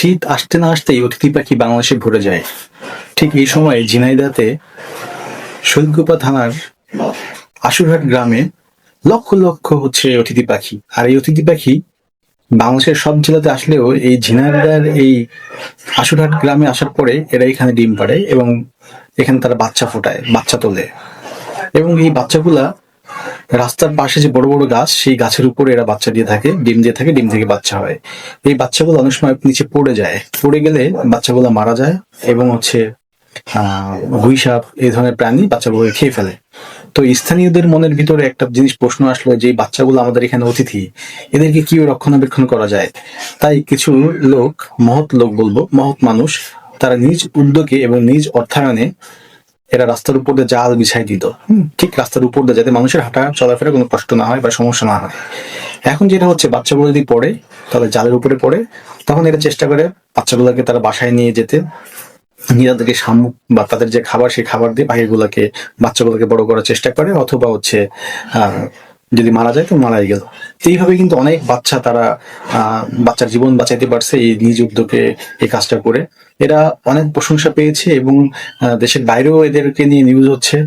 শীত আসতে না আসতেই অতিথি পাখি বাংলাদেশে ভরে যায়। ঠিক এই সময় ঝিনাইদহতে শৈলকুপা থানার আশুরহাট গ্রামে লক্ষ লক্ষ অতিথি পাখি। আর এই অতিথি পাখি বাংলাদেশের সব জেলাতে আসলেও এই ঝিনাইদহের এই আশুরহাট গ্রামে আসার পরে এরা এখানে ডিম পাড়ে এবং এখানে তারা বাচ্চা ফোটায়, বাচ্চা তোলে। এবং এই বাচ্চাগুলা রাস্তার পাশে যে বড় বড় গাছ, সেই গাছের উপরে এরা বাচ্চা দিয়ে থাকে, ডিম দিয়ে থাকে, ডিম থেকে বাচ্চা হয়। এই বাচ্চাগুলো অনেক সময় নিচে পড়ে যায়, পড়ে গেলে বাচ্চাগুলো মারা যায় এবং গুই সাপ এই ধরনের প্রাণী বাচ্চাগুলোকে খেয়ে ফেলে। তো স্থানীয়দের মনের ভিতরে একটা জিনিস প্রশ্ন আসলো যে বাচ্চাগুলো আমাদের এখানে অতিথি, এদেরকে কি রক্ষণাবেক্ষণ করা যায়। তাই কিছু লোক, মহৎ লোক বলবো, মহৎ মানুষ, তারা নিজ উদ্যোগে এবং নিজ অর্থায়নে এরা রাস্তার উপর দিয়ে জাল বিছাই দিত। ঠিক রাস্তার উপর দিয়ে, যাতে মানুষের হাঁটা চলাফেরা কোনো কষ্ট না হয় বা সমস্যা না হয়। এখন যেটা হচ্ছে, বাচ্চাগুলো যদি পড়ে, তাহলে জালের উপরে পড়ে, তখন এরা চেষ্টা করে বাচ্চাগুলোকে তারা বাসায় নিয়ে যেতে, নিয়ে তাদেরকে শামুক বা তাদের যে খাবার, সেই খাবার দিয়ে পাখিগুলোকে, বাচ্চাগুলোকে বড় করার চেষ্টা করে। অথবা যদি মারা যায় তো মারাই গেল। এইভাবে কিন্তু অনেক বাচ্চা তারা বাচ্চার জীবন বাঁচাইতে পারছে এই নিজ উদ্যোগে এই কাজটা করে। এরা অনেক প্রশংসা পেয়েছে এবং দেশের বাইরেও এদেরকে নিয়ে নিউজ হচ্ছে।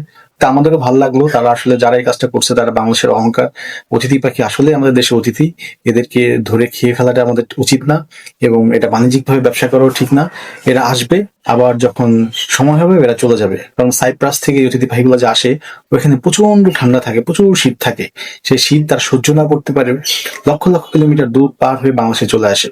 তা আমাদেরও ভালো লাগলো, তারা আসলে যারা এই কাজটা করছে তারা বাংলাদেশের অহংকার। অতিথি পাখি আসলে আমাদের দেশে অতিথি, এদেরকে ধরে খেয়ে ফেলাটা আমাদের উচিত না এবং এটা বাণিজ্যিকভাবে ব্যবসা করাও ঠিক না। এরা আসবে, আবার যখন সময় হবে এরা চলে যাবে। কারণ সাইপ্রাস থেকে এই অতিথি পাখিগুলো যে আসে, ওইখানে প্রচন্ড ঠান্ডা থাকে, প্রচুর শীত থাকে। সেই শীত তার সহ্য না করতে পারে লক্ষ লক্ষ কিলোমিটার দূর পার হয়ে বাংলাদেশে চলে আসে।